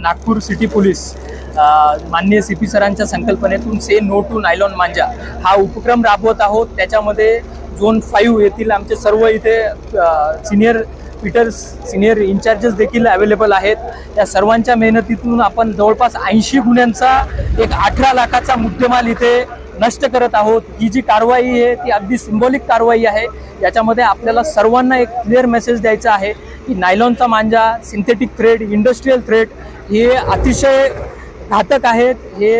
Nagpur city police माननीय CP सरांच्या संकल्पनेतून से नो टू नायलॉन मांजा हा उपक्रम राबवत आहोत। त्याच्यामध्ये झोन 5 येथील आमचे सर्व इथे सिनियर पीटर्स सिनियर इंचार्जेस देखील अवेलेबल आहेत। या सर्वांच्या मेहनतीतून आपण जवळपास 80 गुन्ह्यांचा एक 18 लाखाचा मुद्देमाल इथे नष्ट करत आहोत। ही जी कारवाई आहे ती अगदी सिंबॉलिक कारवाई आहे। याच्यामध्ये आपल्याला सर्वांना एक क्लिअर मेसेज द्यायचा आहे की नायलॉनचा मांजा, सिंथेटिक थ्रेड, इंडस्ट्रियल थ्रेड हे अतिशय घातक आहेत। हे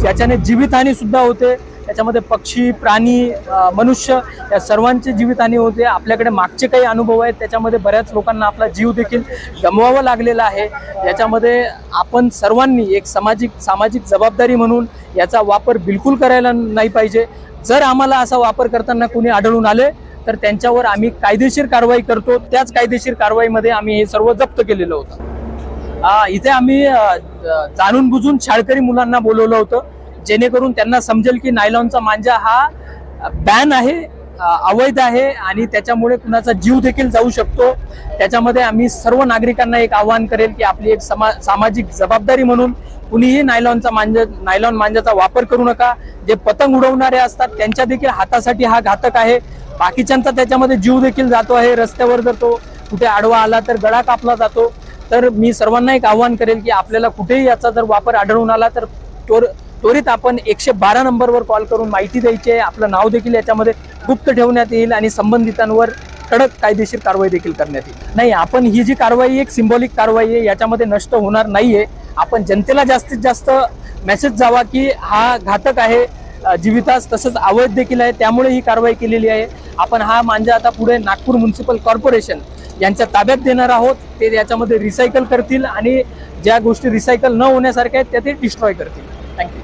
याच्याने जीवितहानी सुद्धा होते। त्याच्यामध्ये पक्षी, प्राणी, मनुष्य या सर्वांची जीवितहानी होते। आपल्याकडे मागचे काही अनुभव आहेत, त्याच्यामध्ये बऱ्याच लोकांना आपला जीव देखील गमवावा लागलेला आहे। याच्यामध्ये आपण सर्वांनी एक सामाजिक जबाबदारी म्हणून याचा वापर बिलकुल करायला नाही पाहिजे। जर आम्हाला असा वापर करताना कोणी आढळून आले तर त्यांच्यावर आम्ही कायदेशीर कारवाई करतो। त्याच कायदेशीर कारवाईमध्ये आम्ही हे सर्व जप्त केलेलं होतं। इथे आम्ही जाणून बुजून शाळकरी मुलांना बोलवलं होतं, जेणेकरून त्यांना समजेल की नायलॉनचा मांजा हा बॅन आहे, अवैध आहे आणि त्याच्यामुळे कुणाचा जीव देखील जाऊ शकतो। त्याच्यामध्ये आम्ही सर्व नागरिकांना एक आवाहन करेल की आपली एक सामाजिक जबाबदारी म्हणून कुणीही नायलॉन मांजाचा वापर करू नका। जे पतंग उडवणारे असतात त्यांच्या देखील हातासाठी हा घातक आहे। बाकीच्यांचा त्याच्यामध्ये जीव देखील जातो आहे। रस्त्यावर जर तो कुठे आडवा आला तर गळा कापला जातो। तर मी सर्वांना एक आवाहन करेल की आपल्याला कुठेही याचा जर वापर आढळून आला तर त्वरित आपण 112 नंबरवर कॉल करून माहिती द्यायची आहे। आपलं नाव देखील याच्यामध्ये गुप्त ठेवण्यात येईल आणि संबंधितांवर कडक कायदेशीर कारवाई देखील करण्यात येईल। नाही, आपण ही जी कारवाई एक सिंबॉलिक कारवाई आहे, याच्यामध्ये नष्ट होणार नाहीये। आपण जनतेला जास्तीत जास्त मेसेज जावा की हा घातक आहे, जीवितास तसंच अवैध देखील आहे, त्यामुळे ही कारवाई केलेली आहे। आपण हा मांजा आता पुढे नागपूर म्युनिसिपल कॉर्पोरेशन यांच्या ताब्यात देणार आहोत। ते याच्यामध्ये रिसायकल करतील आणि ज्या गोष्टी रिसायकल न होण्यासारख्या आहेत त्या ते डिस्ट्रॉय करतील। थँक्यू।